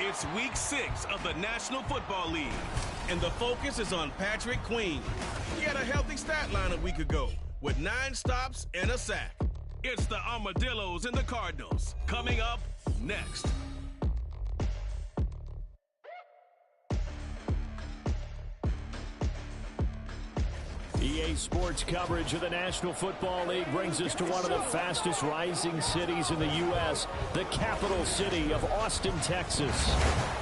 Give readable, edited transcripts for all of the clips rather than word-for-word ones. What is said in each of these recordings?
It's week 6 of the National Football League, and the focus is on Patrick Queen. He had a healthy stat line a week ago with 9 stops and a sack. It's the Armadillos and the Cardinals coming up next. EA Sports coverage of the National Football League brings us to one of the fastest rising cities in the U.S., the capital city of Austin, Texas.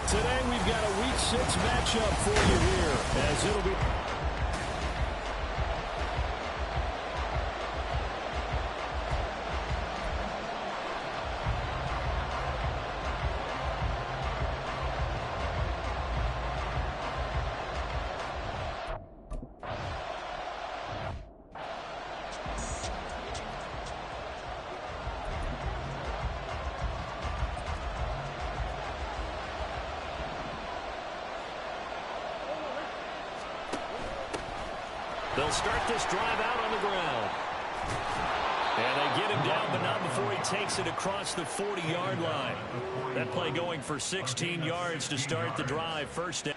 Today we've got a Week 6 matchup for you here, as it'll be... They'll start this drive out on the ground. And they get him down, but not before he takes it across the 40-yard line. That play going for 16 yards to start the drive. First down.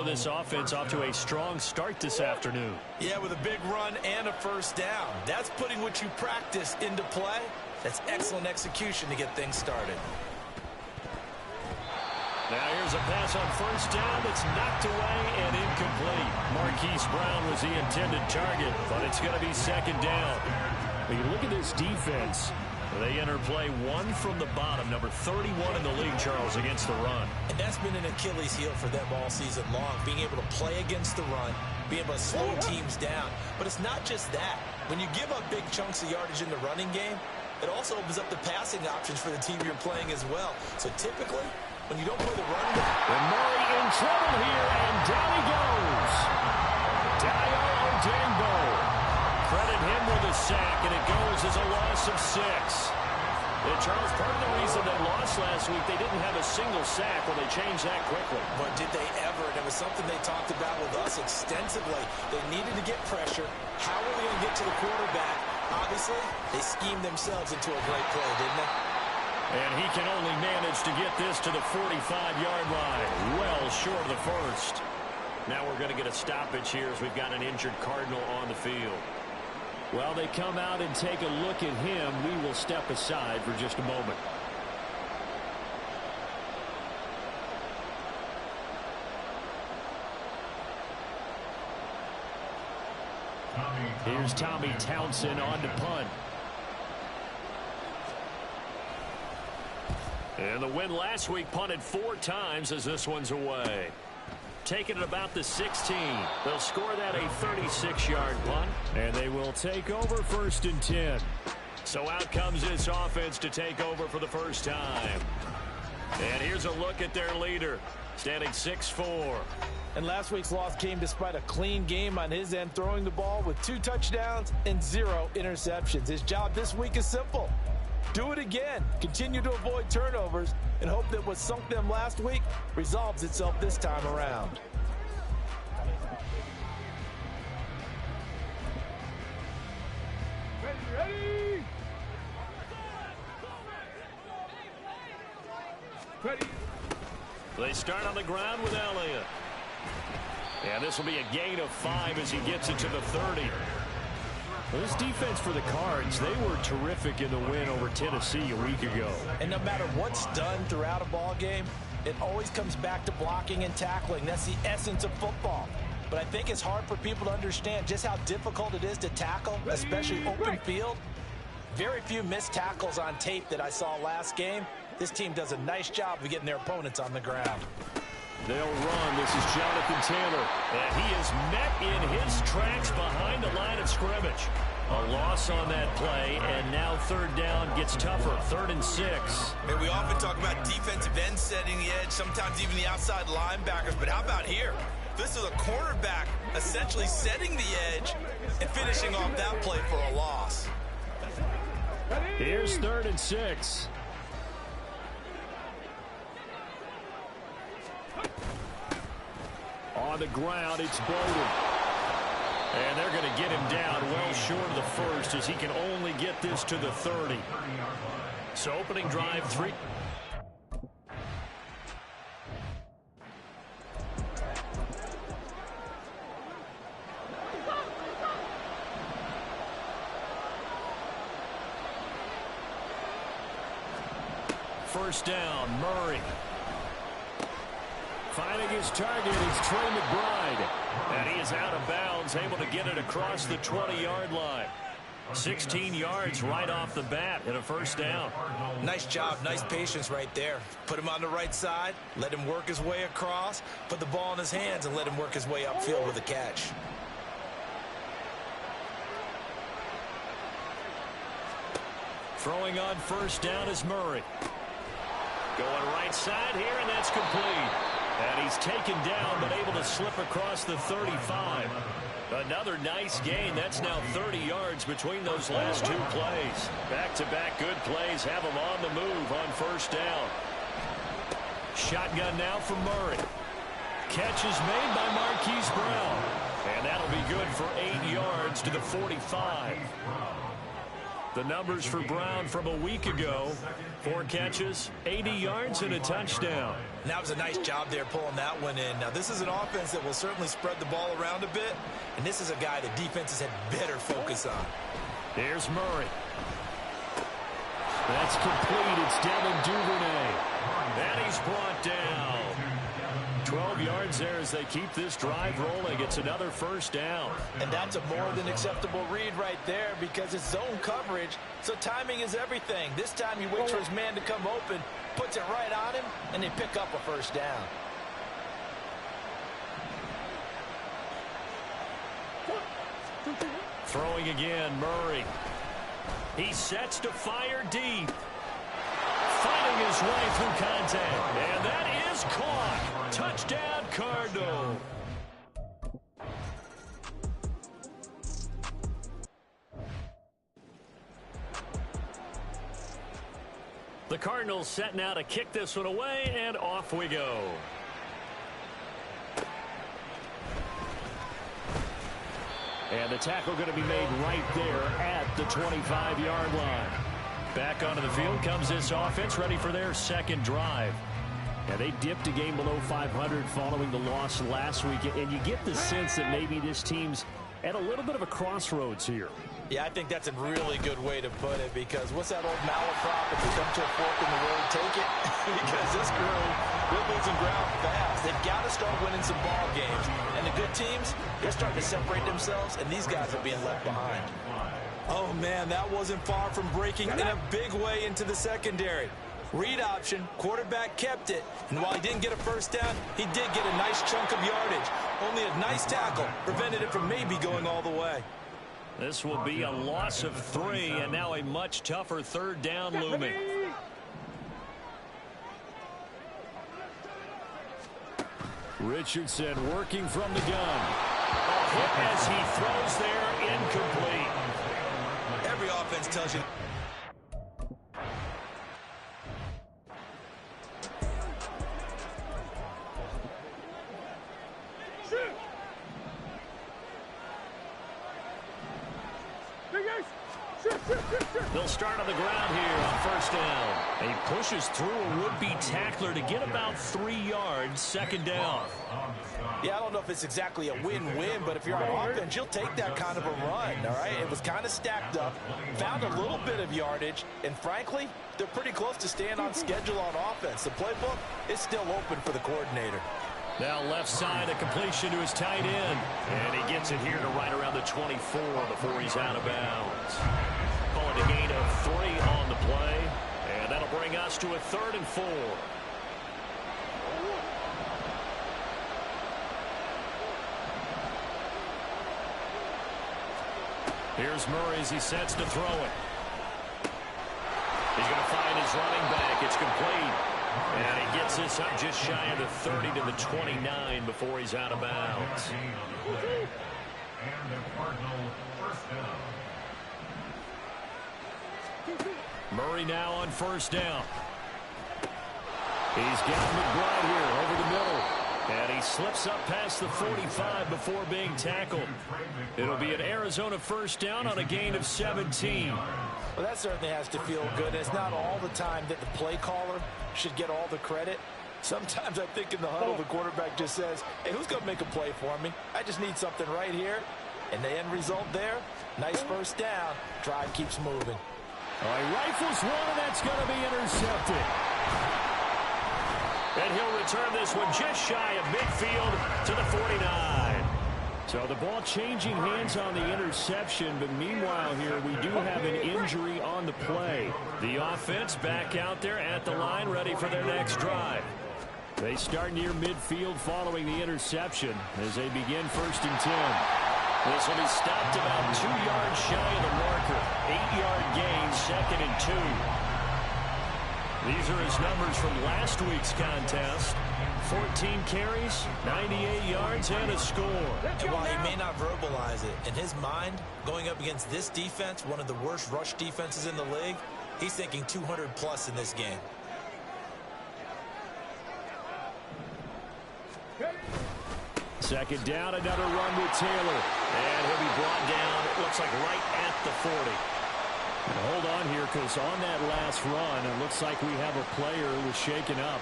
This offense off to a strong start this afternoon. Yeah, with a big run and a first down. That's putting what you practice into play. That's excellent execution to get things started. Now here's a pass on first down that's knocked away and incomplete. Marquise Brown was the intended target, but it's going to be second down. When you look at this defense, they enter play one from the bottom, number 31 in the league, Charles, against the run. And that's been an Achilles heel for them all season long, being able to play against the run, being able to slow teams down. But it's not just that. When you give up big chunks of yardage in the running game, it also opens up the passing options for the team you're playing as well. So typically, when you don't play the run game... And Murray in trouble here, and down he goes. Dio Odengbo. Credit him with a sack, and it goes as a loss of 6. And Charles, part of the reason they lost last week, they didn't have a single sack. Well, they changed that quickly. But did they ever? And it was something they talked about with us extensively. They needed to get pressure. How are they going to get to the quarterback? Obviously, they schemed themselves into a great play, didn't they? And he can only manage to get this to the 45-yard line, well short of the first. Now we're going to get a stoppage here as we've got an injured Cardinal on the field. While they come out and take a look at him, we will step aside for just a moment. Here's Tommy Townsend on to punt. And the win last week punted 4 times as this one's away. Taking it about the 16. They'll score that a 36-yard punt. And they will take over 1st and 10. So out comes this offense to take over for the first time. And here's a look at their leader, standing 6'4". And last week's loss came despite a clean game on his end, throwing the ball with 2 touchdowns and 0 interceptions. His job this week is simple. Do it again. Continue to avoid turnovers and hope that what sunk them last week resolves itself this time around. Ready. They start on the ground with Elliott. And this will be a gain of 5 as he gets it to the 30. Well, this defense for the Cards, they were terrific in the win over Tennessee a week ago. And no matter what's done throughout a ball game, it always comes back to blocking and tackling. That's the essence of football. But I think it's hard for people to understand just how difficult it is to tackle, especially open field. Very few missed tackles on tape that I saw last game. This team does a nice job of getting their opponents on the ground. They'll run. This is Jonathan Taylor. And he is met in his tracks behind the line of scrimmage. A loss on that play, and now third down gets tougher. 3rd and 6. Man, we often talk about defensive ends setting the edge, sometimes even the outside linebackers, but how about here? This is a cornerback essentially setting the edge and finishing off that play for a loss. Here's 3rd and 6. On the ground, it's Bowden. And they're going to get him down well short of the first as he can only get this to the 30. So opening drive 3. First down, Murray. Finding his target is Trey McBride. And he is out of bounds, able to get it across the 20-yard line. 16 yards right off the bat and a first down. Nice job, nice patience right there. Put him on the right side, let him work his way across, put the ball in his hands, and let him work his way upfield with a catch. Throwing on first down is Murray. Going right side here, and that's complete. And he's taken down, but able to slip across the 35. Another nice gain. That's now 30 yards between those last two plays. Back-to-back good plays have him on the move on first down. Shotgun now for Murray. Catch is made by Marquise Brown. And that'll be good for 8 yards to the 45. The numbers for Brown from a week ago: 4 catches, 80 yards, and a touchdown. And that was a nice job there pulling that one in. Now, this is an offense that will certainly spread the ball around a bit, and this is a guy the defenses had better focus on. Here's Murray. That's complete. It's Devin Duvernay. And he's brought down. 12 yards there as they keep this drive rolling. It's another first down. And that's a more than acceptable read right there because it's zone coverage, so timing is everything. This time he waits for his man to come open, puts it right on him, and they pick up a first down. Throwing again, Murray. He sets to fire deep. Fighting his way through contact. And that is caught. Touchdown, Cardinals. The Cardinals set now to kick this one away, and off we go. And the tackle going to be made right there at the 25-yard line. Back onto the field comes this offense, ready for their second drive. And they dipped a game below 500 following the loss last week. And you get the sense that maybe this team's at a little bit of a crossroads here. Yeah, I think that's a really good way to put it because what's that old malaprop? If you come to a fork in the road, take it. Because this crew, they're losing ground fast. They've got to start winning some ball games. And the good teams, they're starting to separate themselves, and these guys are being left behind. Oh, man, that wasn't far from breaking in a big way into the secondary. Read option, quarterback kept it, and while he didn't get a first down, he did get a nice chunk of yardage. Only a nice tackle prevented it from maybe going all the way. This will be a loss of 3, and now a much tougher third down looming. Richardson working from the gun. A hit as he throws there, incomplete. Every offense tells you. They'll start on the ground here on first down. He pushes through a would-be tackler to get about 3 yards, second down. Yeah, I don't know if it's exactly a win-win, but if you're on offense, you'll take that kind of a run, all right? It was kind of stacked up, found a little bit of yardage, and frankly, they're pretty close to staying on schedule on offense. The playbook is still open for the coordinator. Now left side, a completion to his tight end. And he gets it here to right around the 24 before he's out of bounds. Call it a gain of 3 on the play. And that'll bring us to a 3rd and 4. Here's Murray as he sets to throw it. He's going to find his running back. It's complete. And he gets this up just shy of the 30 to the 29 before he's out of bounds. And the Cardinals first down. Murray now on first down. He's got McBride here over the middle. And he slips up past the 45 before being tackled. It'll be an Arizona first down on a gain of 17. Well, that certainly has to feel good. It's not all the time that the play caller should get all the credit. Sometimes I think in the huddle, the quarterback just says, hey, who's going to make a play for me? I just need something right here. And the end result there, nice first down. Drive keeps moving. All right, rifles one, and that's going to be intercepted. And he'll return this one just shy of midfield to the 49. So the ball changing hands on the interception, but meanwhile here we do have an injury on the play. The offense back out there at the line, ready for their next drive. They start near midfield following the interception as they begin 1st and 10. This will be stopped about 2 yards shy of the marker. 8-yard gain, 2nd and 2. These are his numbers from last week's contest. 14 carries, 98 yards, and a score. And while he may not verbalize it, in his mind, going up against this defense, one of the worst rush defenses in the league, he's thinking 200 plus in this game. Second down, another run with Taylor. And he'll be brought down, it looks like right at the 40. Hold on here, because on that last run, it looks like we have a player who was shaken up.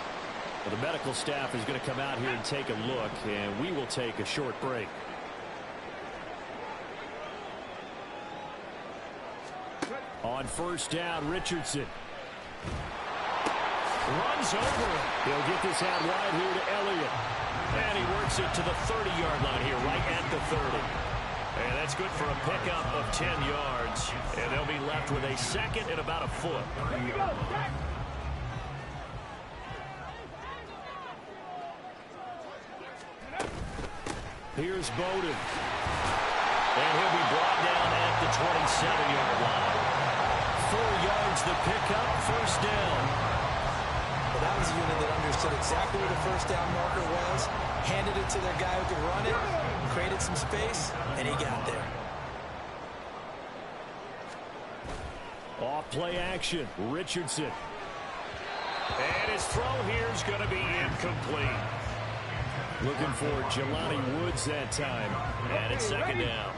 Well, the medical staff is going to come out here and take a look, and we will take a short break. On first down, Richardson. Runs over. He'll get this out wide here to Elliott. And he works it to the 30-yard line here, right at the 30. And that's good for a pickup of 10 yards. And they'll be left with a 2nd and about a foot. Here's Bowden. And he'll be brought down at the 27-yard line. 4 yards the pickup, 1st down. Well, that was a unit that understood exactly where the first down marker was, handed it to their guy who could run it, created some space, and he got there. Off play action, Richardson. And his throw here is going to be incomplete. Looking for Jelani Woods that time. And it's 2nd down.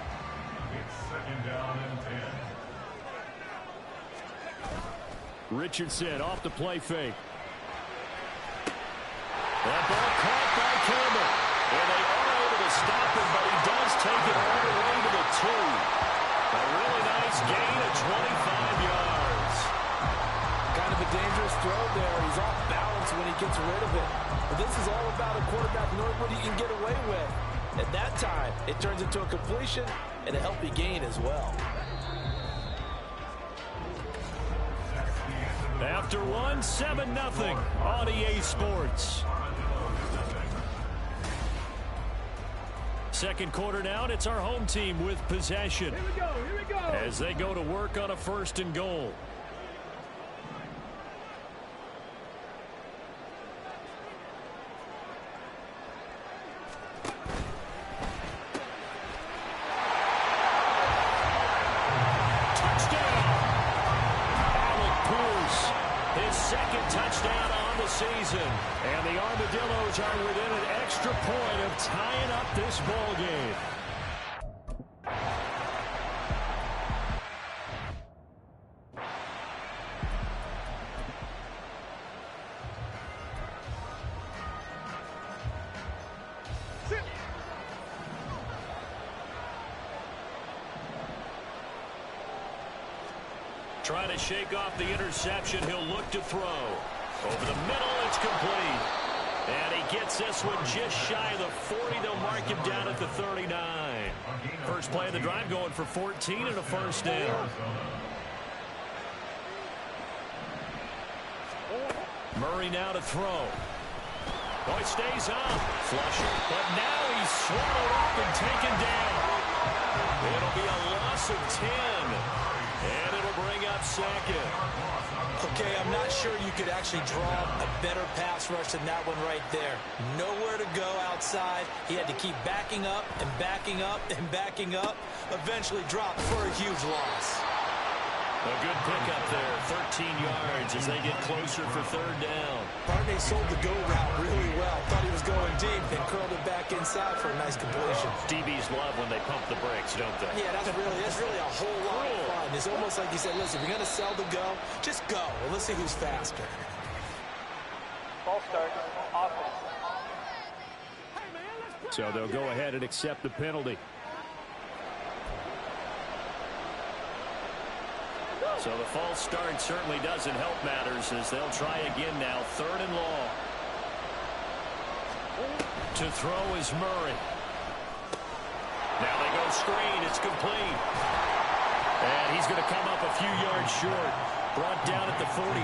It's 2nd down and 10. Richardson off the play fake. That ball caught by Campbell. And they are able to stop him, but he does take it all the way to the 2. A really nice gain of 25 yards. Kind of a dangerous throw there. He's off balance when he gets rid of it. But this is all about a quarterback knowing what he can get away with. At that time, it turns into a completion and a healthy gain as well. After one, 7-0 on EA Sports. Second quarter now, and it's our home team with possession. Here we go. As they go to work on a 1st and goal. Touchdown on the season. And the Armadillos are within an extra point of tying up this ball game. Trying to shake off the interception. He'll look to throw. Over the middle, it's complete. And he gets this one just shy of the 40. They'll mark him down at the 39. First play of the drive going for 14 and a 1st down. Murray now to throw. Oh, he stays up. Flusher. But now he's swallowed up and taken down. It'll be a loss loss of 10. And it'll bring up second. Okay, I'm not sure you could actually draw a better pass rush than that one right there. Nowhere to go outside. He had to keep backing up and backing up and backing up. Eventually dropped for a huge loss. A good pickup there, 13 yards as they get closer for third down. Barney sold the go route really well. Thought he was going deep, then curled it back inside for a nice completion. DBs love when they pump the brakes, don't they? Yeah, that's really a whole lot of fun. It's almost like you said, listen, if you're going to sell the go, just go. Well, let's see who's faster. False start, offense. So they'll go ahead and accept the penalty. So the false start certainly doesn't help matters as they'll try again now. Third and long. To throw is Murray. Now they go screen. It's complete. And he's going to come up a few yards short. Brought down at the 45.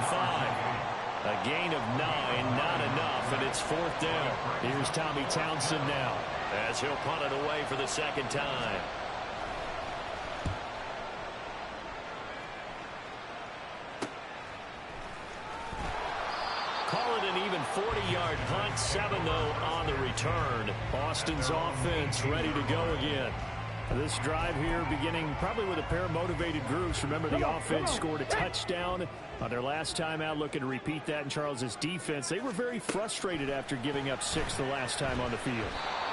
A gain of 9, not enough, and it's fourth down. Here's Tommy Townsend now as he'll punt it away for the second time. Call it an even 40-yard punt, 7 though on the return. Boston's offense ready to go again. This drive here beginning probably with a pair of motivated groups. Remember, the offense scored a touchdown on their last time out, looking to repeat that in Charles's defense. They were very frustrated after giving up 6 the last time on the field.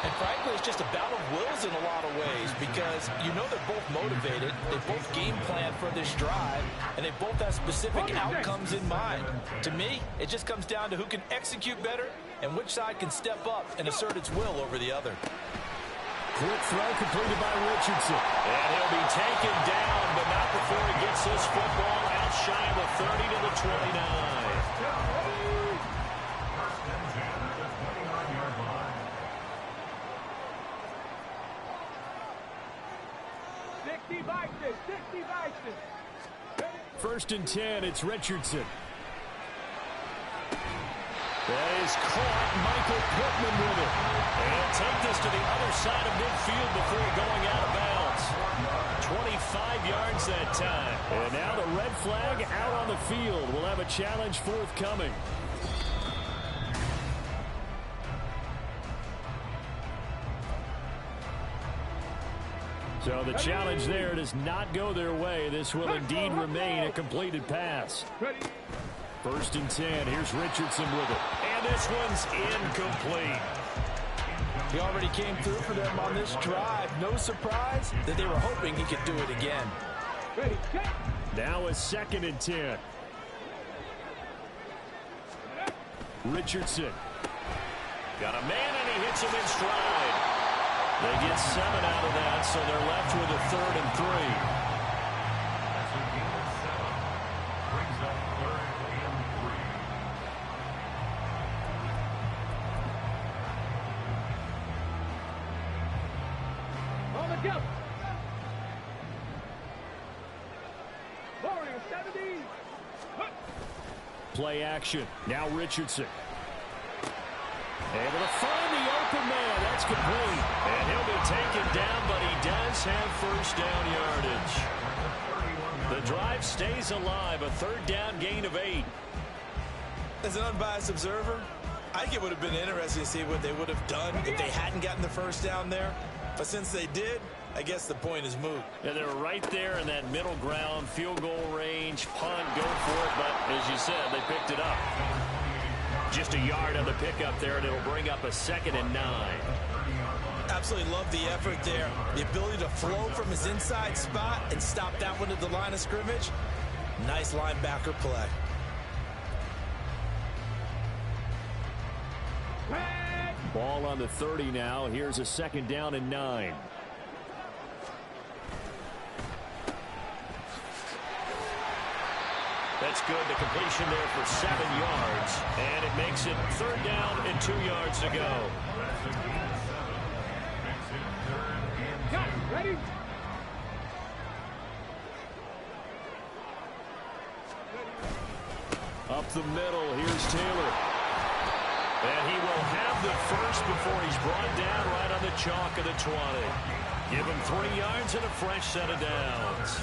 And frankly, it's just a battle of wills in a lot of ways because you know they're both motivated, they both game plan for this drive, and they both have specific outcomes in mind. To me, it just comes down to who can execute better and which side can step up and assert its will over the other. Quick throw completed by Richardson. And he'll be taken down, but not before he gets this football out shy of the 30 to the 29. First and 10, it's Richardson. That is caught. Michael Pittman with it. And he'll take this to the other side of midfield before going out of bounds. 25 yards that time. And now the red flag out on the field. We'll have a challenge forthcoming. So the challenge there does not go their way. This will indeed remain a completed pass. First and 10. Here's Richardson with it. And this one's incomplete. He already came through for them on this drive. No surprise that they were hoping he could do it again. Now a second and 10. Richardson. Got a man and he hits him in stride. They get 7 out of that, so they're left with a 3rd and 3. That's a gain of 7. Brings up 3rd and 3. On the go. Warrior 70. Play action. Now Richardson. Able to find the open man. That's complete. And he'll be taken down, but he does have first down yardage. The drive stays alive. A 3rd down gain of 8. As an unbiased observer, I think it would have been interesting to see what they would have done if they hadn't gotten the first down there. But since they did, I guess the point is moot. Yeah, they're right there in that middle ground, field goal range, punt, go for it. But as you said, they picked it up. Just a yard on the pickup there, and it'll bring up a 2nd and 9. Absolutely love the effort there. The ability to flow from his inside spot and stop that one at the line of scrimmage. Nice linebacker play. Ball on the 30 now. Here's a 2nd down and 9. That's good. The completion there for 7 yards. And it makes it 3rd down and 2 yards to go. That's a gain of 7. Makes it 3rd and 2. Ready? Up the middle, here's Taylor. And he will have the first before he's brought down right on the chalk of the 20. Give him 3 yards and a fresh set of downs.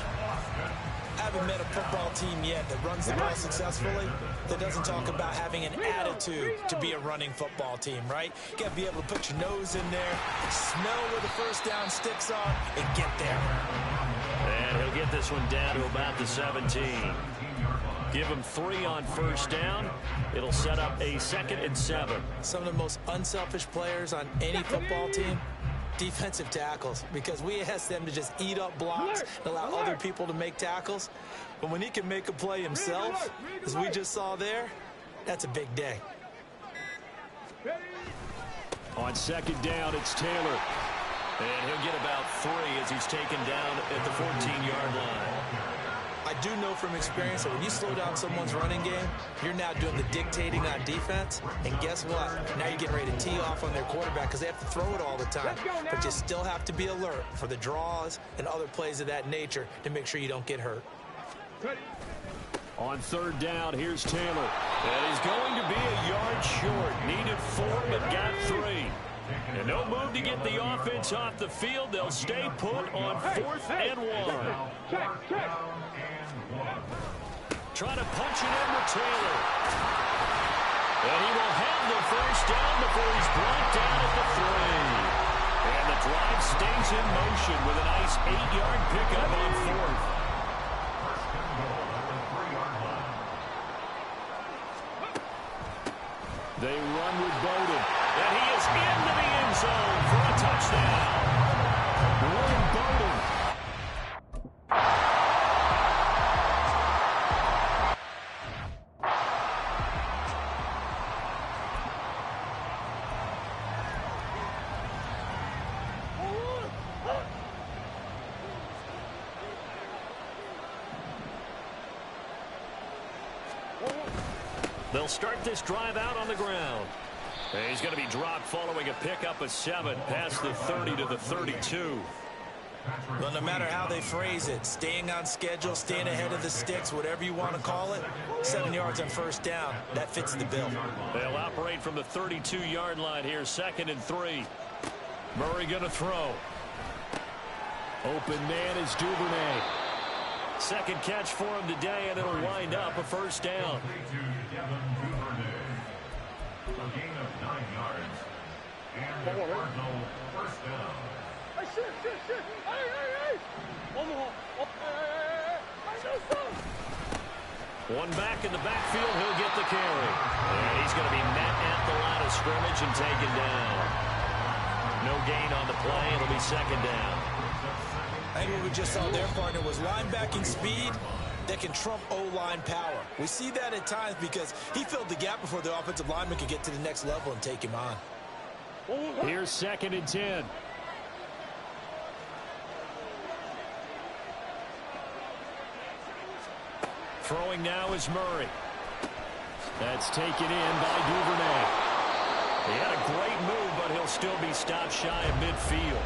I haven't met a football team yet that runs the ball successfully that doesn't talk about having an attitude to be a running football team, right? You got to be able to put your nose in there, smell where the first down sticks are, and get there. And he'll get this one down to about the 17. Give him 3 on first down. It'll set up a 2nd and 7. Some of the most unselfish players on any football team, defensive tackles, because we ask them to just eat up blocks and allow other people to make tackles. But when he can make a play himself, as we just saw there, that's a big day. On 2nd down, it's Taylor. And he'll get about 3 as he's taken down at the 14-yard line. I do know from experience that when you slow down someone's running game, you're now doing the dictating on defense. And guess what? Now you're getting ready to tee off on their quarterback because they have to throw it all the time. But you still have to be alert for the draws and other plays of that nature to make sure you don't get hurt. On 3rd down, here's Taylor. And he's going to be a yard short. Needed 4, but got 3. And no move to get the offense off the field. They'll stay put on 4th and 1. Trying to punch it in with Taylor. And he will have the first down before he's brought down at the 3. And the drive stays in motion with a nice 8-yard pickup on 4th. They run with Bowden. And he is into the end zone for a touchdown. William Bowden. They'll start this drive out on the ground. And he's going to be dropped following a pickup of 7 past the 30 to the 32. Well, no matter how they phrase it, staying on schedule, staying ahead of the sticks, whatever you want to call it, 7 yards on first down, that fits the bill. They'll operate from the 32-yard line here, 2nd and 3. Murray going to throw. Open man is Duvernay. 2nd catch for him today, and it'll wind up a first down. A gain of 9 yards. And the Cardinals first down. One back in the backfield, he'll get the carry. And he's going to be met at the line of scrimmage and taken down. No gain on the play, it'll be 2nd down. I think what we just saw there, partner, was linebacking speed that can trump O-line power. We see that at times because he filled the gap before the offensive lineman could get to the next level and take him on. Here's 2nd and 10. Throwing now is Murray. That's taken in by Duvernay. He had a great move, but he'll still be stopped shy of midfield.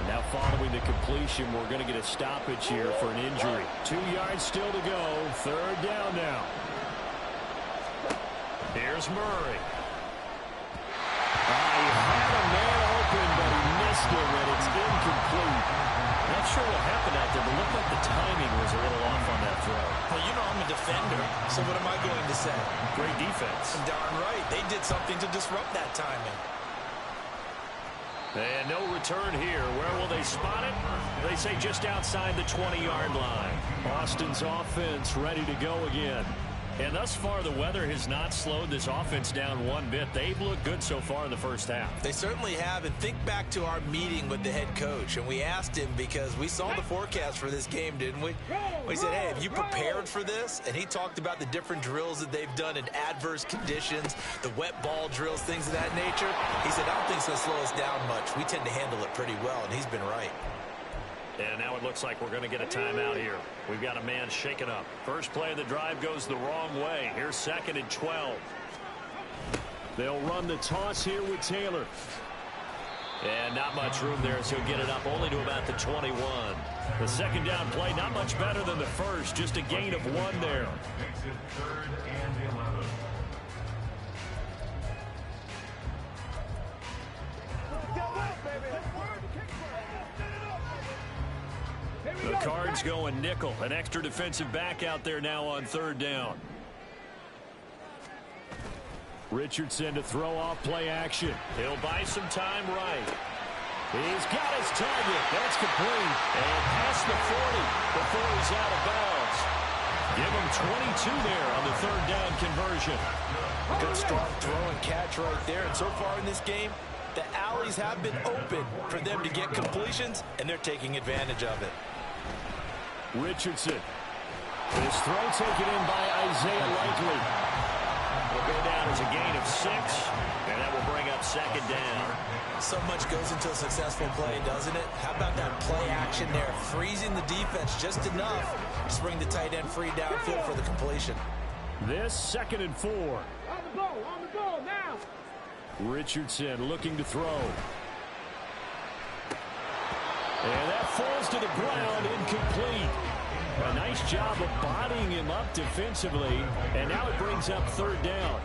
Now following the completion, we're going to get a stoppage here for an injury. 2 yards still to go. 3rd down now. Here's Murray. He had a man open, but he missed him, and it's incomplete. Not sure what happened out there, but looked like the timing was a little off on that throw. Well, you know I'm a defender, so what am I going to say? Great defense. Darn right. They did something to disrupt that timing. And no return here. Where will they spot it? They say just outside the 20-yard line. Austin's offense ready to go again. And thus far, the weather has not slowed this offense down one bit. They've looked good so far in the first half. They certainly have. And think back to our meeting with the head coach. And we asked him because we saw the forecast for this game, didn't we? We said, hey, have you prepared for this? And he talked about the different drills that they've done in adverse conditions, the wet ball drills, things of that nature. He said, I don't think it's going to slow us down much. We tend to handle it pretty well, and he's been right. And now it looks like we're going to get a timeout here. We've got a man shaken up. First play of the drive goes the wrong way. Here's 2nd and 12. They'll run the toss here with Taylor. And not much room there, so he'll get it up only to about the 21. The 2nd down play, not much better than the first. Just a gain of 1 there. Makes it 3rd and 11. Cards going nickel. An extra defensive back out there now on third down. Richardson to throw off play action. He'll buy some time right. He's got his target. That's complete. And past the 40 before he's out of bounds. Give him 22 there on the third down conversion. Good strong throw and catch right there. And so far in this game, the alleys have been open for them to get completions, and they're taking advantage of it. Richardson. His throw taken in by Isaiah Likely. Will go down as a gain of 6, and that will bring up second down. So much goes into a successful play, doesn't it? How about that play action there? Freezing the defense just enough to bring the tight end free downfield for the completion. This 2nd and 4. On the goal, now. Richardson looking to throw. And that falls to the ground, incomplete. A nice job of bodying him up defensively, and now it brings up third down.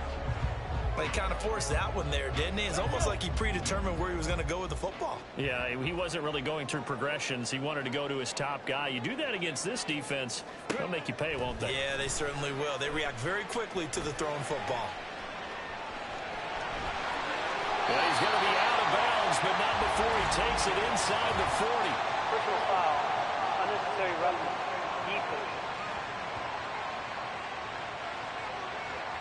He kind of forced that one there, didn't he? It's almost like he predetermined where he was going to go with the football. Yeah, he wasn't really going through progressions. He wanted to go to his top guy. You do that against this defense, they'll make you pay, won't they? Yeah, they certainly will. They react very quickly to the thrown football. Well, he's going to be out of bounds, but not before he takes it inside the 40. Personal foul. Unnecessary roughness. Defense.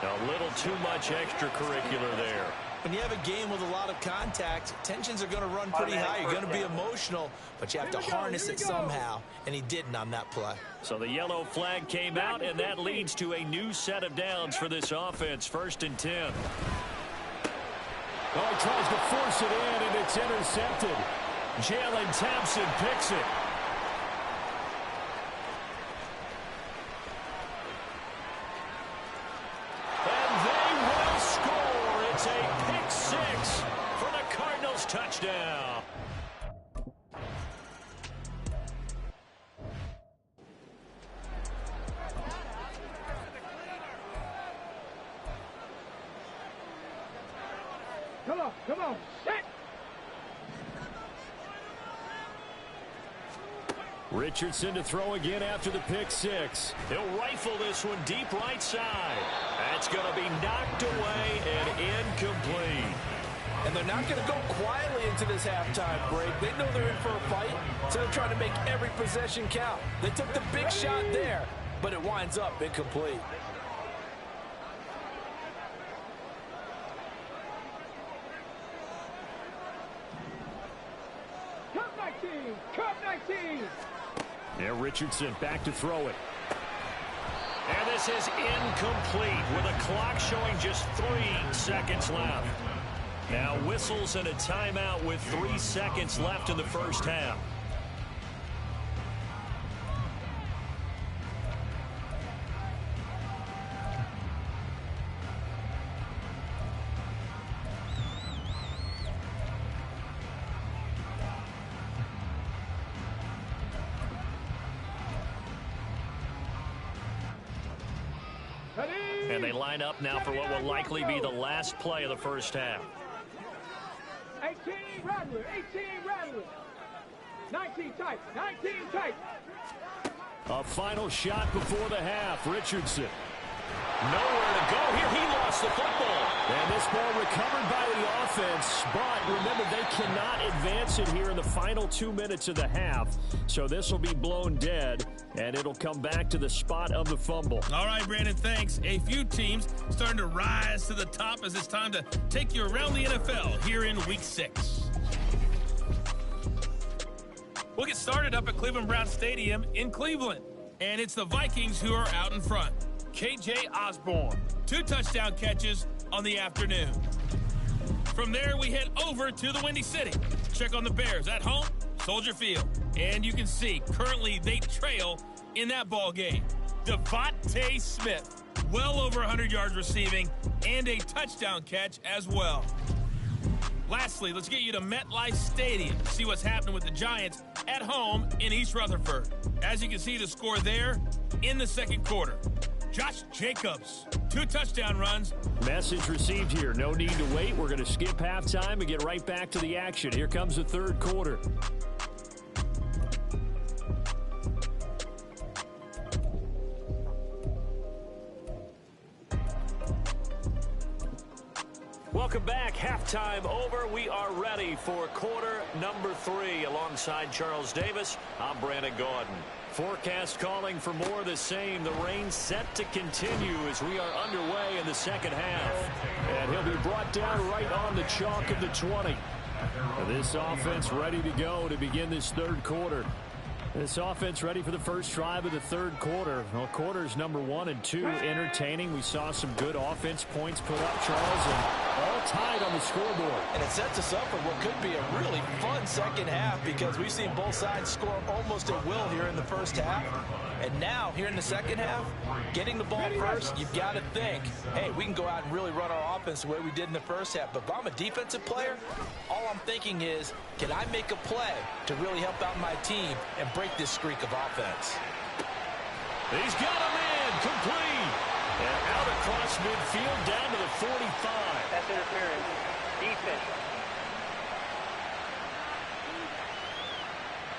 A little too much extracurricular there. When you have a game with a lot of contact, tensions are going to run pretty high. You're going to be emotional, but you have to harness it somehow, and he didn't on that play. So the yellow flag came out, and that leads to a new set of downs for this offense. 1st and 10. Oh, he tries to force it in, and it's intercepted. Jalen Thompson picks it. And they will score. It's a pick 6 for the Cardinals touchdown. Come on, set. Richardson to throw again after the pick 6. He'll rifle this one deep right side. That's going to be knocked away and incomplete. And they're not going to go quietly into this halftime break. They know they're in for a fight, so they're trying to make every possession count. They took the big shot there, but it winds up incomplete. Cup 19. Yeah, Richardson back to throw it. And this is incomplete with a clock showing just 3 seconds left. Now whistles and a timeout with 3 seconds left in the first half. And they line up now for what will likely be the last play of the first half. 18 Rattler, 18 Rattler. 19 tight, 19 tight. A final shot before the half. Richardson. Nowhere to go here. He lost the football. And this ball recovered by the offense. But remember, they cannot advance it here in the final 2 minutes of the half. So this will be blown dead, and it'll come back to the spot of the fumble. All right, Brandon, thanks. A few teams starting to rise to the top as it's time to take you around the NFL here in Week 6. We'll get started up at Cleveland Browns Stadium in Cleveland. And it's the Vikings who are out in front. K.J. Osborne, 2 touchdown catches on the afternoon. From there, we head over to the Windy City. Check on the Bears at home, Soldier Field. And you can see, currently they trail in that ball game. Devontae Smith, well over 100 yards receiving and a touchdown catch as well. Lastly, let's get you to MetLife Stadium to see what's happening with the Giants at home in East Rutherford. As you can see, the score there in the second quarter. Josh Jacobs, 2 touchdown runs. Message received here. No need to wait. We're going to skip halftime and get right back to the action. Here comes the third quarter. Welcome back. Halftime over. We are ready for quarter number 3. Alongside Charles Davis, I'm Brandon Gaudin. Forecast calling for more of the same. The rain set to continue as we are underway in the second half. And he'll be brought down right on the chalk of the 20. This offense ready to go to begin this third quarter. This offense ready for the first drive of the third quarter. Well, quarters number 1 and 2 entertaining. We saw some good offense points put up, Charles, and all tied on the scoreboard. And it sets us up for what could be a really fun second half because we've seen both sides score almost at will here in the first half. And now, here in the second half, getting the ball first, you've got to think, hey, we can go out and really run our offense the way we did in the first half. But if I'm a defensive player, all I'm thinking is, can I make a play to really help out my team and break this streak of offense? He's got him in, complete. And out across midfield, down to the 45. That's interference. Defense.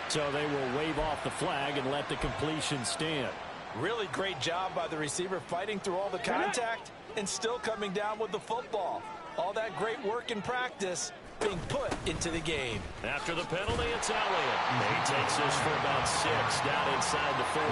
So they will wave off the flag and let the completion stand. Really great job by the receiver fighting through all the contact and still coming down with the football. All that great work in practice being put into the game. After the penalty, it's Elliott. He takes this for about 6 down inside the 40.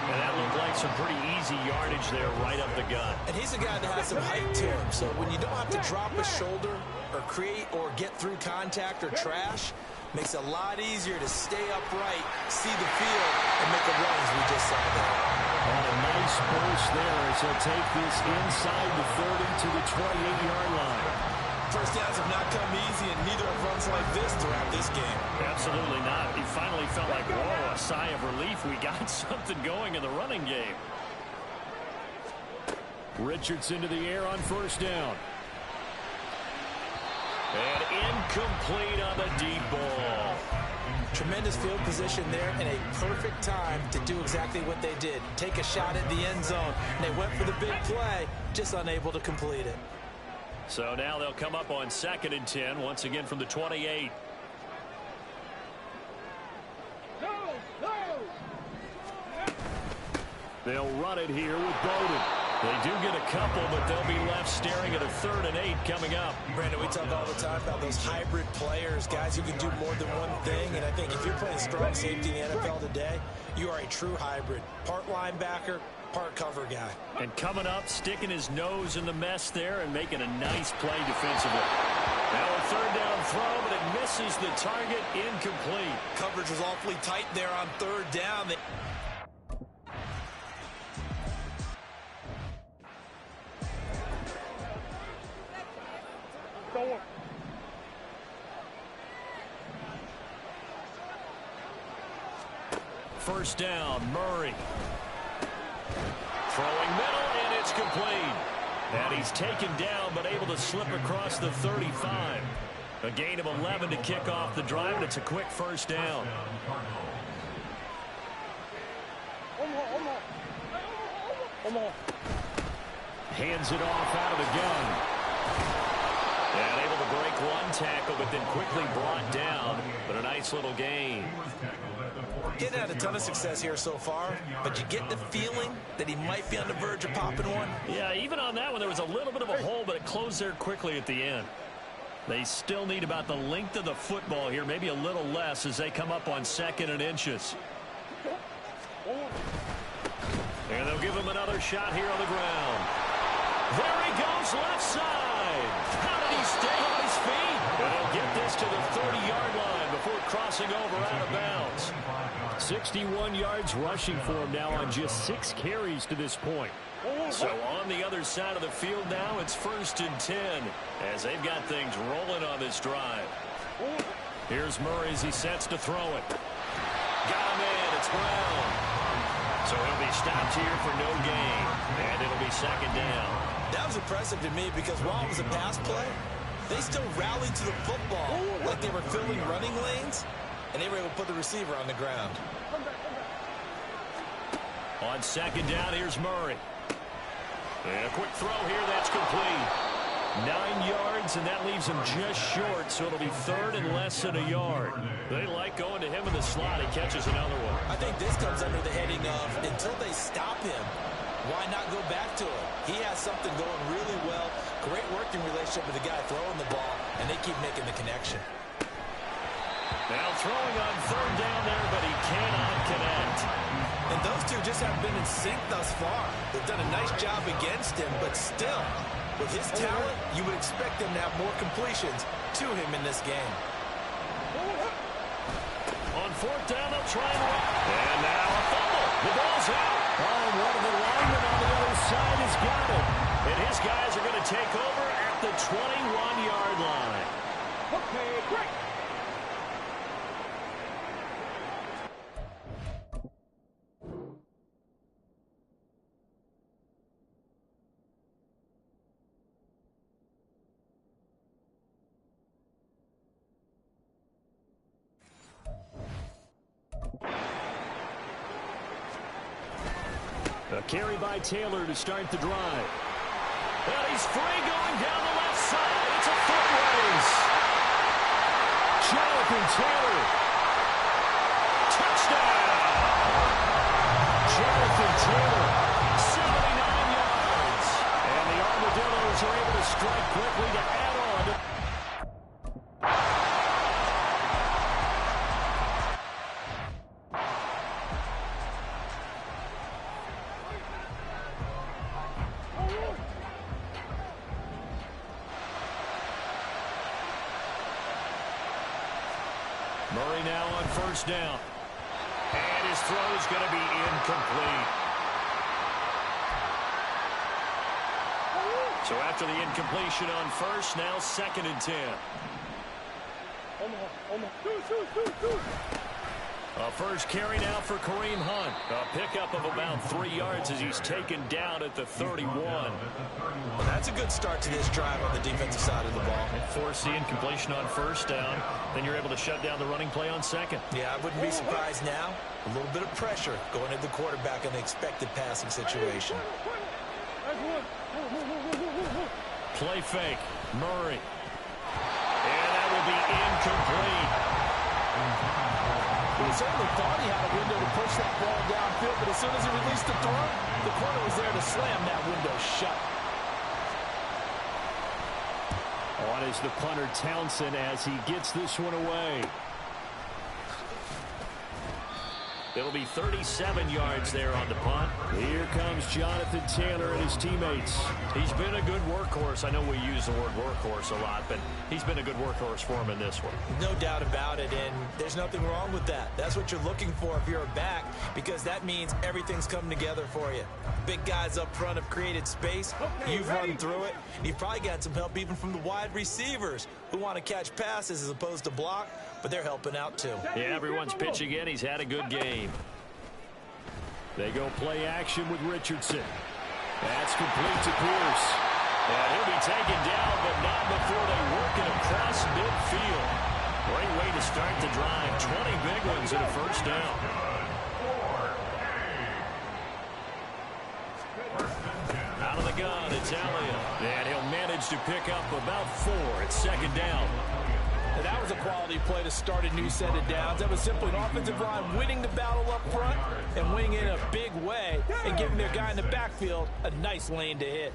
And that looked like some pretty easy yardage there right up the gut. And he's a guy that has some height to him. So when you don't have to drop a shoulder or create or get through contact or trash, makes it a lot easier to stay upright, see the field, and make a run as we just saw there. And a nice burst there as he'll take this inside the 30 to the 28-yard line. First downs have not come easy, and neither have runs like this throughout this game. Absolutely not. He finally felt like, whoa, a sigh of relief. We got something going in the running game. Richards into the air on first down. And incomplete on the deep ball. Tremendous field position there and a perfect time to do exactly what they did. Take a shot at the end zone. And they went for the big play, just unable to complete it. So now they'll come up on 2nd and 10, once again from the 28. They'll run it here with Bowden. They do get a couple, but they'll be left staring at a 3rd and 8 coming up. Brandon, we talk all the time about those hybrid players, guys who can do more than one thing. And I think if you're playing strong safety in the NFL today, you are a true hybrid. Part linebacker, part cover guy. And coming up, sticking his nose in the mess there and making a nice play defensively. Now a 3rd down throw, but it misses the target, incomplete. Coverage was awfully tight there on 3rd down. First down, Murray. Throwing middle, and it's complete. And he's taken down, but able to slip across the 35. A gain of 11 to kick off the drive, and it's a quick first down. Hands it off out of the gun. And able to break one tackle, but then quickly brought down. But a nice little gain. Getting had a ton of success here so far, but you get the feeling that he might be on the verge of popping one. Yeah, even on that one, there was a little bit of a hole, but it closed there quickly at the end. They still need about the length of the football here, maybe a little less as they come up on 2nd and inches. And they'll give him another shot here on the ground. There he goes, left side. How did he stay on his feet? And he'll get this to the 30-yard line before crossing over out of bounds. 61 yards rushing for him now on just 6 carries to this point. So on the other side of the field now, it's 1st and 10 as they've got things rolling on this drive. Here's Murray as he sets to throw it. Got him in. It's Brown. So he'll be stopped here for no gain, and it'll be 2nd down. That was impressive to me because while it was a pass play, they still rallied to the football like they were filling running lanes, and they were able to put the receiver on the ground. On 2nd down, here's Murray. And a quick throw here, that's complete. 9 yards, and that leaves him just short, so it'll be 3rd and less than a yard. They like going to him in the slot. He catches another one. I think this comes under the heading of until they stop him, Why not go back to it? He has something going really well. Great working relationship with the guy throwing the ball, and they keep making the connection. Now throwing on third down there, but he cannot connect. And those two just haven't been in sync thus far. They've done a nice job against him, but still, with his talent, you would expect them to have more completions to him in this game. On fourth down, they'll try and run. And now a fumble. The ball's out. Oh, one of the linemen on the other side has got it. And his guys are going to take over at the 21-yard line. Okay, great. A carry by Taylor to start the drive. And he's free going down the left side. It's a foot race. Jonathan Taylor. Touchdown. Jonathan Taylor, 79 yards. And the Armadillos are able to strike quickly to add on to Murray now on first down. And his throw is going to be incomplete. So after the incompletion on first, now 2nd and 10. A first carry now for Kareem Hunt. A pickup of about 3 yards as he's taken down at the 31. Well, that's a good start to this drive on the defensive side of the ball. Force the incompletion on first down. Then you're able to shut down the running play on second. Yeah, I wouldn't be surprised now. A little bit of pressure going at the quarterback in the expected passing situation. Play fake. Murray. And that will be incomplete. He certainly thought he had a window to push that ball downfield, but as soon as he released the throw, the corner was there to slam that window shut. On is the punter Townsend as he gets this one away. It'll be 37 yards there on the punt. Here comes Jonathan Taylor and his teammates. He's been a good workhorse. I know we use the word workhorse a lot, but he's been a good workhorse for him in this one. No doubt about it, and there's nothing wrong with that. That's what you're looking for if you're a back, because that means everything's coming together for you. Big guys up front have created space. You've run through it. You've probably got some help even from the wide receivers who want to catch passes as opposed to block, but they're helping out too. Yeah, everyone's pitching in. He's had a good game. They go play action with Richardson. That's complete to Pierce. And he'll be taken down, but not before they work it across midfield. Great way to start the drive. 20 big ones and a first down. Out of the gun, it's Elliott. And he'll manage to pick up about 4 at 2nd down. And that was a quality play to start a new set of downs. That was simply an offensive line winning the battle up front and winning in a big way and giving their guy in the backfield a nice lane to hit.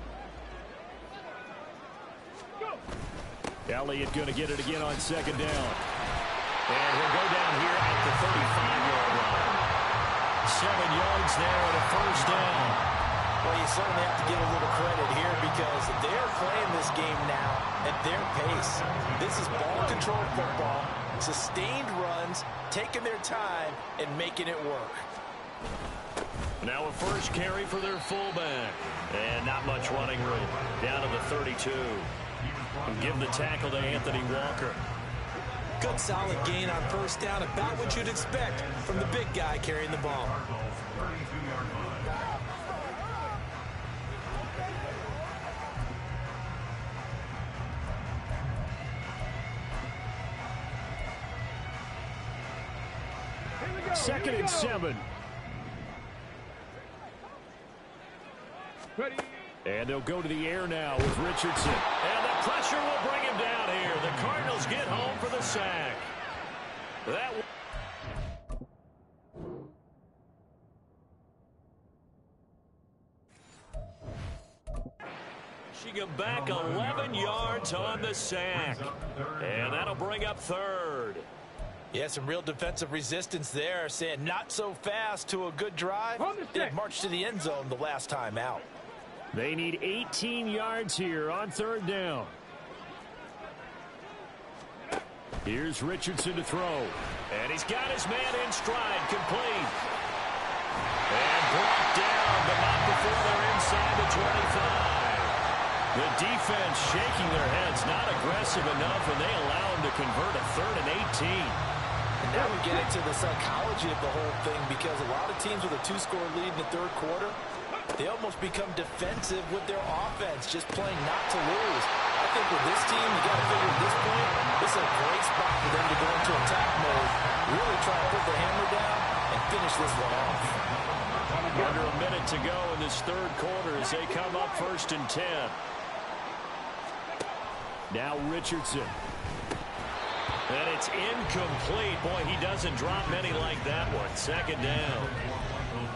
Elliott going to get it again on 2nd down. And he'll go down here at the 35-yard line. 7 yards there and a first down. Well, you certainly have to give a little credit here because they're playing this game now at their pace. This is ball-controlled football, sustained runs, taking their time, and making it work. Now a first carry for their fullback. And not much running room. Down to the 32. And give the tackle to Anthony Walker. Good solid gain on first down, about what you'd expect from the big guy carrying the ball. Second and 7. Ready. And they'll go to the air now with Richardson. And the pressure will bring him down here. The Cardinals get home for the sack. That Pushing him back 11 yards on the sack. And that'll bring up third. Yeah, some real defensive resistance there, saying not so fast to a good drive. They marched to the end zone the last time out. They need 18 yards here on third down. Here's Richardson to throw. And he's got his man in stride, complete. And brought down, but not before they're inside the 25. The defense shaking their heads, not aggressive enough, and they allow him to convert a 3rd and 18. And now we get into the psychology of the whole thing, because a lot of teams with a 2-score lead in the third quarter, they almost become defensive with their offense, just playing not to lose. I think with this team, you got to figure at this point, this is a great spot for them to go into attack mode, really try to put the hammer down and finish this one off. Under a minute to go in this third quarter as they come up 1st and 10. Now Richardson. And it's incomplete. Boy, he doesn't drop many like that one. 2nd down.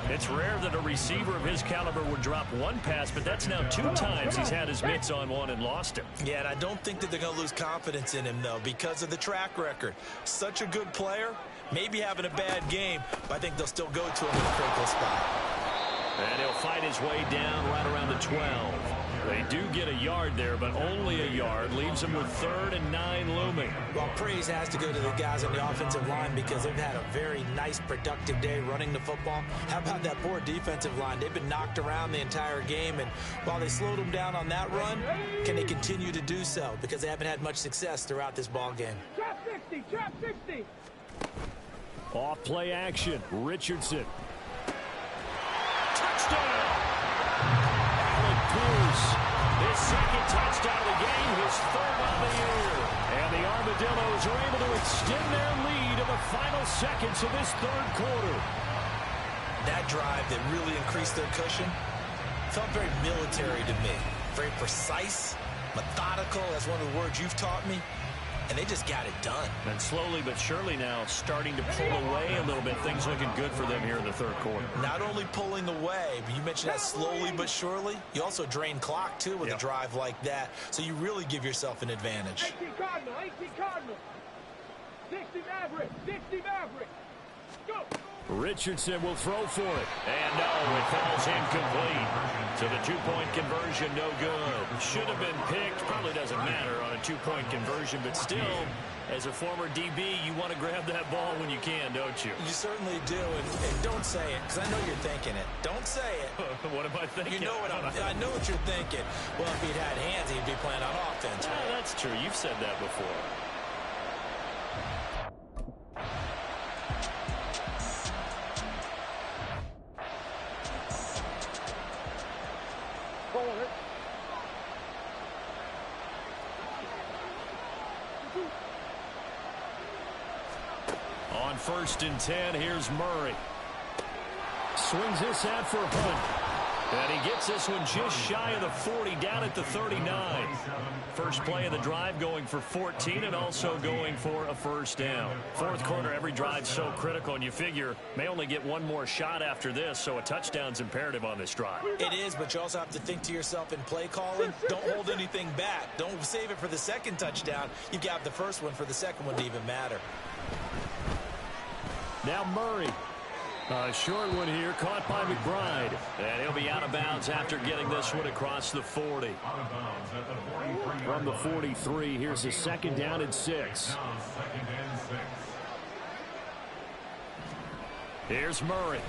It's rare that a receiver of his caliber would drop one pass, but that's now 2 times he's had his mitts on one and lost it. Yeah, and I don't think that they're going to lose confidence in him, though, because of the track record. Such a good player, maybe having a bad game, but I think they'll still go to him in a critical spot. And he'll fight his way down right around the 12. They do get a yard there, but only a yard. Leaves them with 3rd and 9 looming. Well, praise has to go to the guys on the offensive line because they've had a very nice, productive day running the football. How about that poor defensive line? They've been knocked around the entire game, and while they slowed them down on that run, can they continue to do so? Because they haven't had much success throughout this ball game. Trap 60, trap 60. Off play action. Richardson. Touchdown! Pierce, his 2nd touchdown of the game, his 3rd on the year. And the Armadillos are able to extend their lead in the final seconds of this third quarter. That drive that really increased their cushion felt very military to me. Very precise, methodical, that's one of the words you've taught me. And they just got it done. And slowly but surely now starting to pull away a little bit. Things looking good for them here in the third quarter. Not only pulling away, but you mentioned that slowly but surely. You also drain clock, too, with a drive like that. So you really give yourself an advantage. 18 Cardinals, 18 Cardinals. 60 Maverick, 60 Maverick. Go. Richardson will throw for it. And no, it falls incomplete. So the 2-point conversion, no good. Should have been picked. Probably doesn't matter on a 2-point conversion, but still, as a former DB, you want to grab that ball when you can, don't you? You certainly do, and don't say it, because I know you're thinking it. Don't say it. What am I thinking? You know what I know what you're thinking. Well, if he'd had hands, he'd be playing on offense. Right? That's true. You've said that before. On 1st and 10, here's Murray. Swings this out for Hunt. And he gets this one just shy of the 40, down at the 39. First play of the drive going for 14 and also going for a 1st down. Fourth quarter, every drive so critical, and you figure may only get one more shot after this, so a touchdown's imperative on this drive. It is, but you also have to think to yourself in play calling, don't hold anything back. Don't save it for the 2nd touchdown. You've got the 1st one for the 2nd one to even matter. Now Murray. A short one here, caught by McBride. And he'll be out of bounds after getting this one across the 40. From the 43, here's a 2nd down and 6. Here's Murray.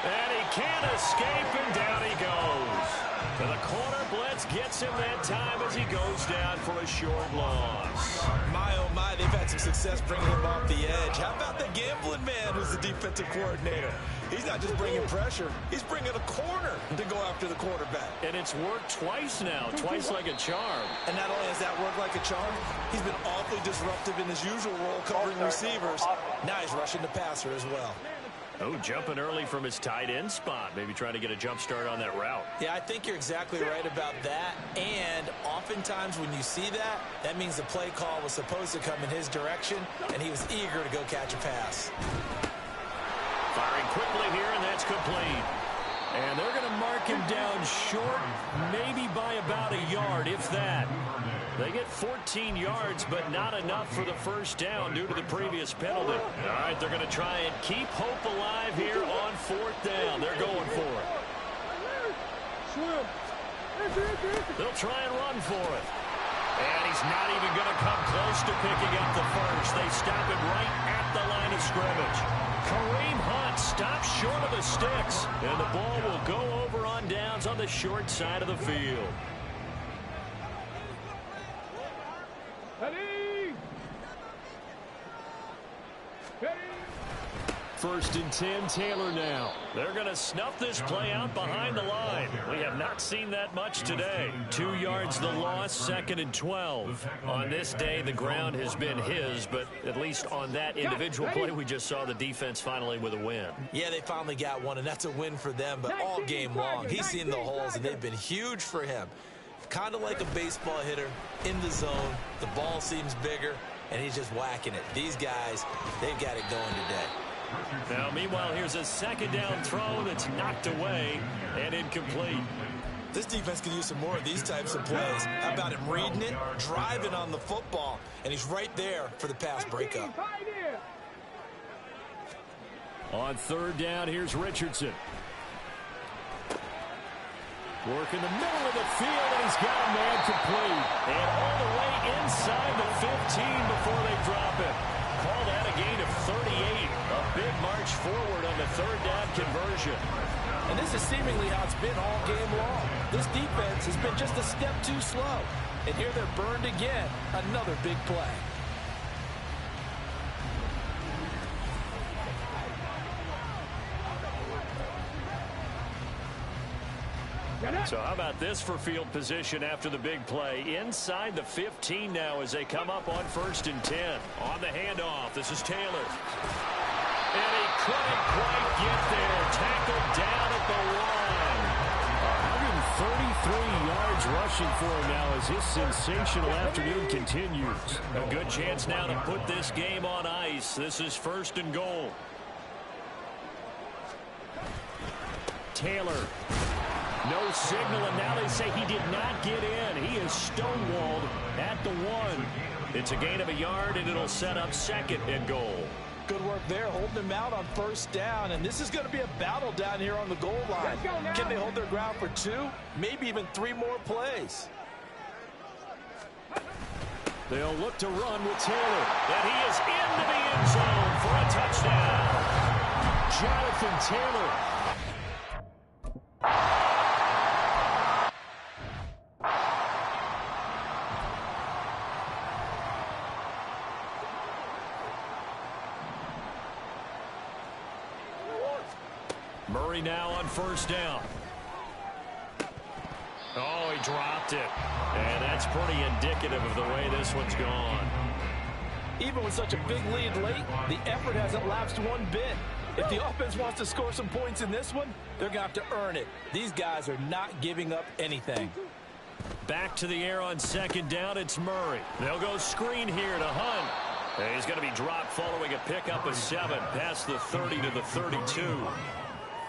And he can't escape, and down he goes. To the corner, blitz gets him that time as he goes down for a short loss. My, oh my, they've had some success bringing him off the edge. How about the gambling man who's the defensive coordinator? He's not just bringing pressure, he's bringing a corner to go after the quarterback. And it's worked twice now, twice like a charm. And not only has that worked like a charm, he's been awfully disruptive in his usual role covering receivers. Now he's rushing the passer as well. Oh, jumping early from his tight end spot. Maybe trying to get a jump start on that route. Yeah, I think you're exactly right about that. And oftentimes when you see that, that means the play call was supposed to come in his direction, and he was eager to go catch a pass. Firing quickly here, and that's complete. And they're going to mark him down short, maybe by about a yard, if that. They get 14 yards, but not enough for the first down due to the previous penalty. All right, they're going to try and keep hope alive here on 4th down. They're going for it. They'll try and run for it. And he's not even going to come close to picking up the first. They stop him right at the line of scrimmage. Kareem Hunt stops short of the sticks. And the ball will go over on downs on the short side of the field. First and 10, Taylor now. They're going to snuff this play out behind the line. We have not seen that much today. 2 yards the loss, 2nd and 12. On this day, the ground has been his, but at least on that individual play, we just saw the defense finally with a win. Yeah, they finally got one, and that's a win for them, but all game long, he's seen the holes, and they've been huge for him. Kind of like a baseball hitter in the zone. The ball seems bigger, and he's just whacking it. These guys, they've got it going today. Now, meanwhile, here's a 2nd down throw that's knocked away and incomplete. This defense can use some more of these types of plays. How about him reading it, driving on the football, and he's right there for the pass breakup. On 3rd down, here's Richardson. Work in the middle of the field, and he's got a man complete. And all the way inside the 15 before they drop it. Call that a gain of 38. A big march forward on the 3rd down conversion. And this is seemingly how it's been all game long. This defense has been just a step too slow. And here they're burned again. Another big play. So how about this for field position after the big play? Inside the 15 now as they come up on 1st and 10. On the handoff, this is Taylor. And he couldn't quite get there. Tackled down at the 1. 133 yards rushing for him now as his sensational afternoon continues. A good chance now to put this game on ice. This is 1st and goal. Taylor. No signal, and now they say he did not get in. He is stonewalled at the 1. It's a gain of a yard, and it'll set up 2nd and goal. Good work there, holding him out on 1st down, and this is going to be a battle down here on the goal line. Can they hold their ground for 2, maybe even 3 more plays? They'll look to run with Taylor, and he is into the end zone for a touchdown. Jonathan Taylor. Murray now on 1st down. Oh, he dropped it. And that's pretty indicative of the way this one's gone. Even with such a big lead late, the effort hasn't lapsed one bit. If the offense wants to score some points in this one, they're going to have to earn it. These guys are not giving up anything. Back to the air on 2nd down, it's Murray. They'll go screen here to Hunt. And he's going to be dropped following a pickup of 7 past the 30 to the 32.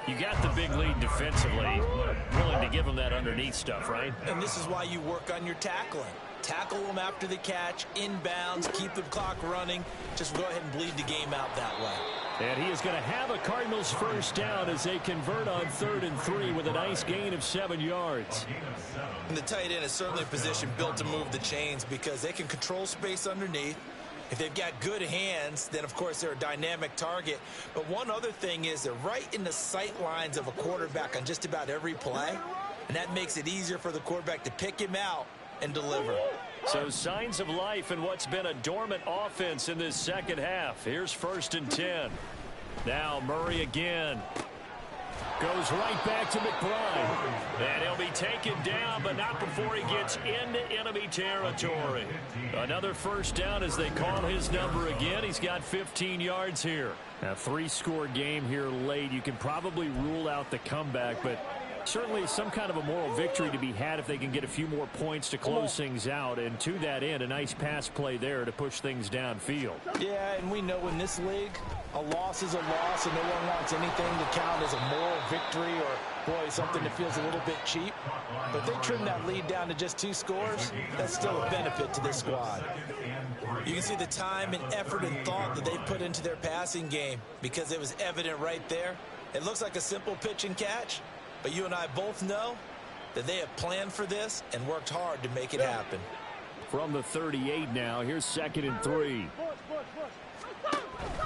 You got the big lead defensively, willing to give them that underneath stuff, right? And this is why you work on your tackling. Tackle them after the catch, inbounds, keep the clock running. Just go ahead and bleed the game out that way. And he is going to have a Cardinals 1st down as they convert on 3rd and 3 with a nice gain of 7 yards. And the tight end is certainly a position built to move the chains because they can control space underneath. If they've got good hands, then, of course, they're a dynamic target. But one other thing is they're right in the sight lines of a quarterback on just about every play, and that makes it easier for the quarterback to pick him out and deliver. So signs of life in what's been a dormant offense in this 2nd half. Here's 1st and 10. Now Murray again. Goes right back to McBride. And he'll be taken down, but not before he gets into enemy territory. Another 1st down as they call his number again. He's got 15 yards here. A 3-score game here late. You can probably rule out the comeback, but Certainly some kind of a moral victory to be had if they can get a few more points to close things out. And to that end, a nice pass play there to push things downfield. Yeah, and we know in this league, a loss is a loss, and no one wants anything to count as a moral victory or, boy, something that feels a little bit cheap. But if they trim that lead down to just 2 scores, that's still a benefit to this squad. You can see the time and effort and thought that they put into their passing game because it was evident right there. It looks like a simple pitch and catch, but you and I both know that they have planned for this and worked hard to make it happen. From the 38 now, here's 2nd and 3.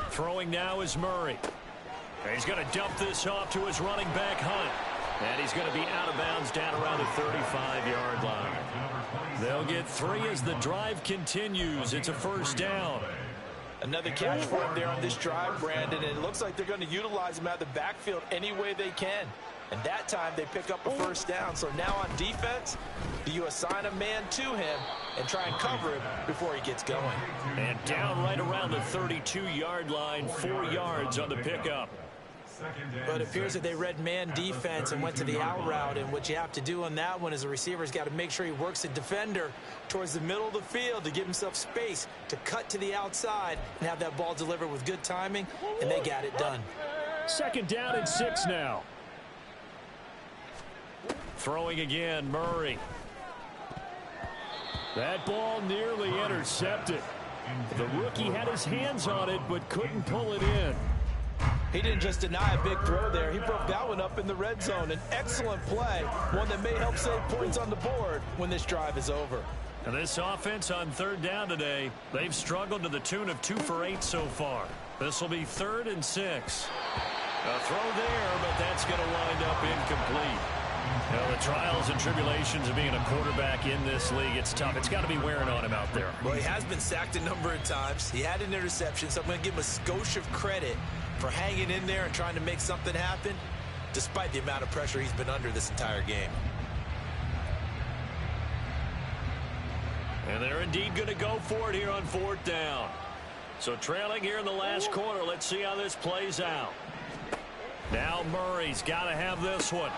Throwing now is Murray. And he's going to dump this off to his running back, Hunt. And he's going to be out of bounds down around the 35-yard line. They'll get 3 as the drive continues. It's a 1st down. Another catch for him there on this drive, Brandon, and it looks like they're going to utilize him out of the backfield any way they can. And that time they pick up a 1st down. So now on defense, do you assign a man to him and try and cover him before he gets going? And down right around the 32-yard line, 4 yards on the pickup. But it appears that they read man defense and went to the out route, and what you have to do on that one is the receiver's got to make sure he works the defender towards the middle of the field to give himself space to cut to the outside and have that ball delivered with good timing, and they got it done. 2nd down and 6 now. Throwing again, Murray. That ball nearly intercepted. The rookie had his hands on it but couldn't pull it in. He didn't just deny a big throw there. He broke that one up in the red zone. An excellent play, one that may help save points on the board when this drive is over. And this offense on 3rd down today, they've struggled to the tune of 2 for 8 so far. This will be 3rd and 6. A throw there, but that's going to wind up incomplete. Now, the trials and tribulations of being a quarterback in this league, it's tough. It's got to be wearing on him out there. Well, he has been sacked a number of times. He had an interception, so I'm going to give him a skosh of credit for hanging in there and trying to make something happen, despite the amount of pressure he's been under this entire game. And they're indeed going to go for it here on 4th down. So trailing here in the last quarter, let's see how this plays out. Now Murray's got to have this one.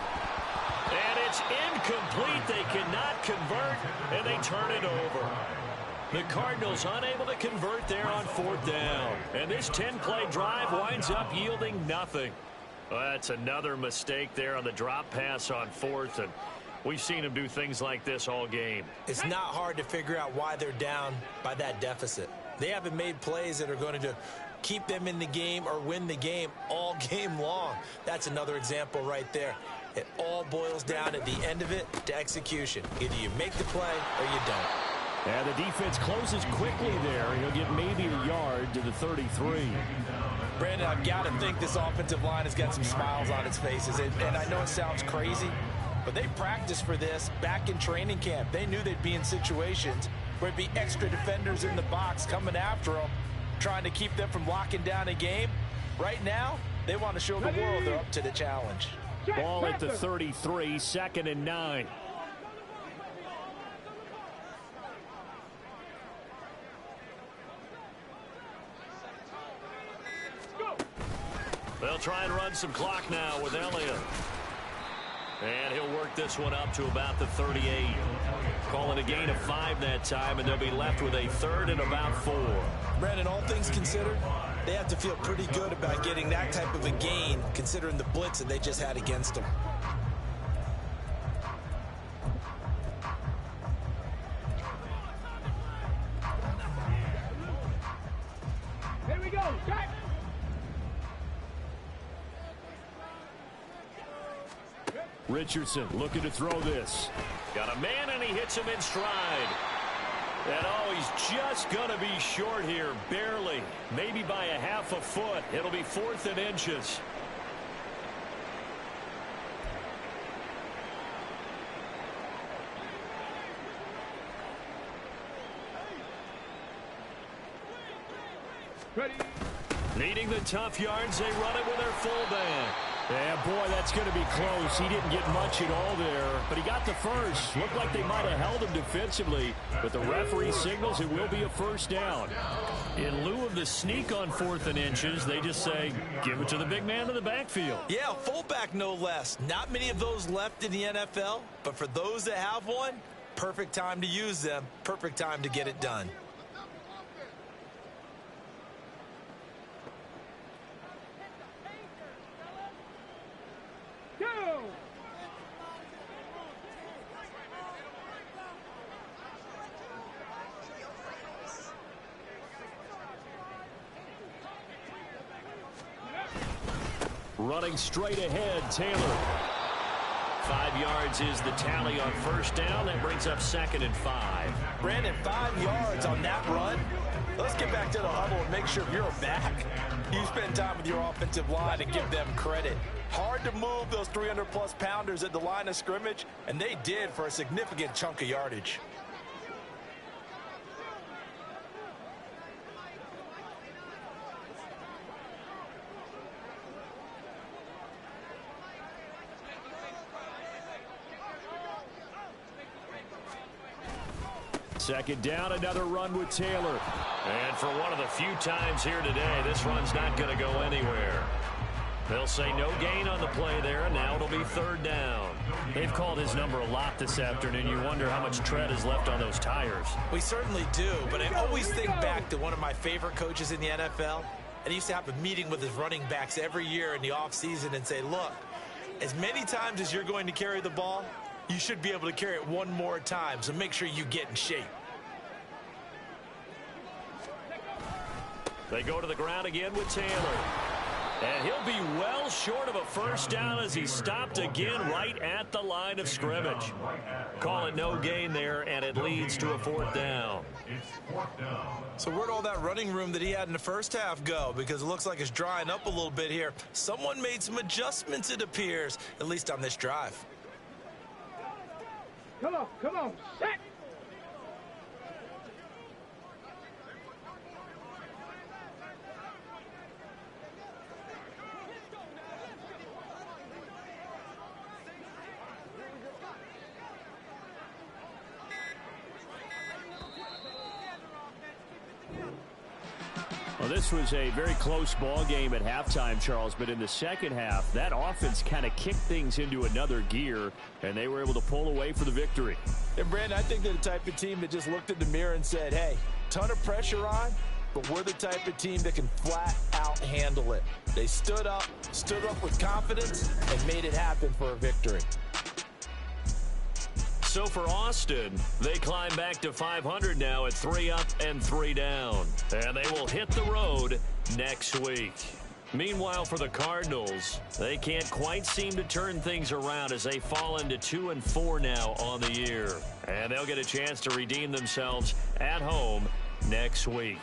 And it's incomplete. They cannot convert, and they turn it over. The Cardinals unable to convert there on 4th down. And this 10-play drive winds up yielding nothing. Well, that's another mistake there on the drop pass on 4th, and we've seen him do things like this all game. It's not hard to figure out why they're down by that deficit. They haven't made plays that are going to keep them in the game or win the game all game long. That's another example right there. It all boils down at the end of it to execution. Either you make the play or you don't. And the defense closes quickly there. He'll get maybe a yard to the 33. Brandon, I've got to think this offensive line has got some smiles on its faces. And I know it sounds crazy, but they practiced for this back in training camp. They knew they'd be in situations where it'd be extra defenders in the box coming after them, trying to keep them from locking down a game. Right now, they want to show the world they're up to the challenge. Ball at the 33, 2nd and 9. They'll try and run some clock now with Elliott. And he'll work this one up to about the 38. Calling a gain of 5 that time, and they'll be left with a 3rd and about 4. Brandon, all things considered, they have to feel pretty good about getting that type of a gain, considering the blitz that they just had against them. Here we go. Jack. Richardson looking to throw this. Got a man, and he hits him in stride. And oh, he's just going to be short here, barely. Maybe by a half a foot. It'll be 4th and inches. Ready. Needing the tough yards, they run it with their fullback. Yeah, boy, that's going to be close. He didn't get much at all there, but he got the first. Looked like they might have held him defensively, but the referee signals it will be a first down. In lieu of the sneak on 4th and inches, they just say, give it to the big man in the backfield. Yeah, fullback no less. Not many of those left in the NFL, but for those that have one, perfect time to use them, perfect time to get it done. Running straight ahead, Taylor. 5 yards is the tally on first down. That brings up 2nd and 5. Brandon, 5 yards on that run. Let's get back to the huddle and make sure you're back. You spend time with your offensive line and give them credit. Hard to move those 300-plus pounders at the line of scrimmage, and they did for a significant chunk of yardage. Second down, another run with Taylor. And for one of the few times here today, this run's not going to go anywhere. They'll say no gain on the play there, and now it'll be 3rd down. They've called his number a lot this afternoon. You wonder how much tread is left on those tires. We certainly do, but I always think back to one of my favorite coaches in the NFL. And he used to have a meeting with his running backs every year in the offseason and say, look, as many times as you're going to carry the ball, you should be able to carry it one more time, so make sure you get in shape. They go to the ground again with Taylor. And he'll be well short of a first down as he stopped again right at the line of scrimmage. Call it no gain there, and it leads to a 4th down. So where'd all that running room that he had in the first half go? Because it looks like it's drying up a little bit here. Someone made some adjustments, it appears, at least on this drive. Come on, set. Well, this was a very close ball game at halftime, Charles, but in the second half, that offense kind of kicked things into another gear, and they were able to pull away for the victory. And, Brandon, I think they're the type of team that just looked in the mirror and said, hey, ton of pressure on, but we're the type of team that can flat out handle it. They stood up with confidence, and made it happen for a victory. So for Austin, they climb back to 500 now at 3 up and 3 down. And they will hit the road next week. Meanwhile, for the Cardinals, they can't quite seem to turn things around as they fall into 2-4 now on the year. And they'll get a chance to redeem themselves at home next week.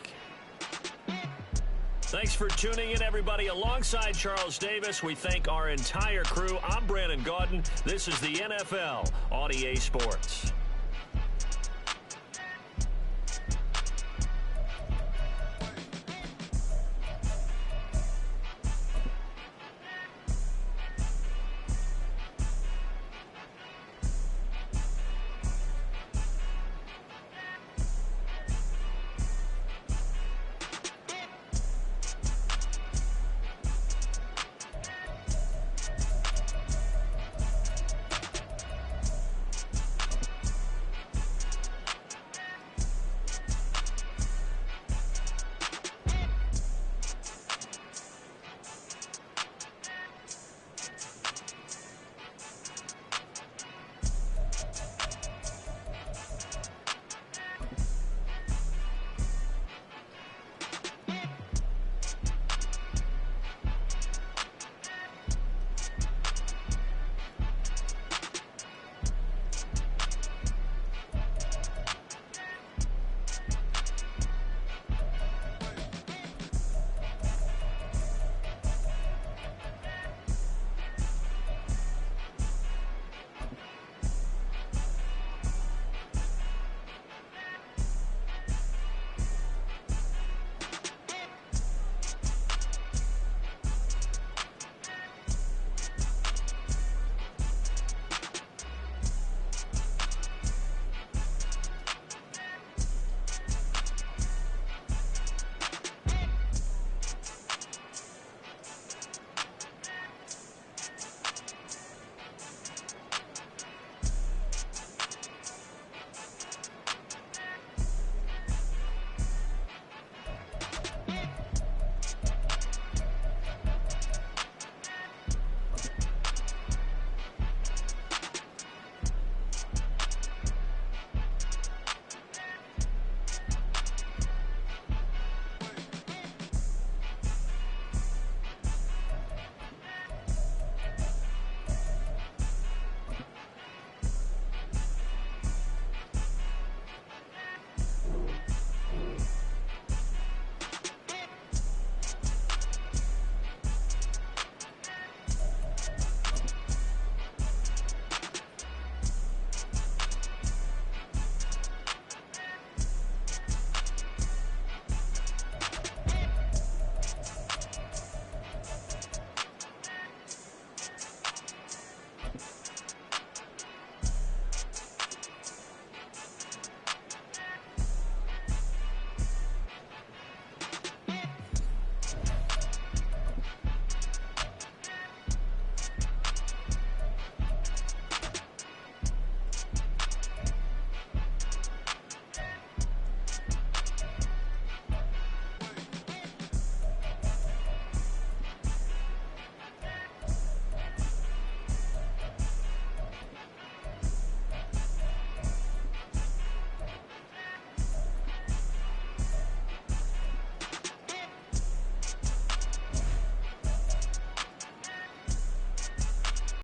Thanks for tuning in, everybody. Alongside Charles Davis, we thank our entire crew. I'm Brandon Gaudin. This is the NFL on EA Sports.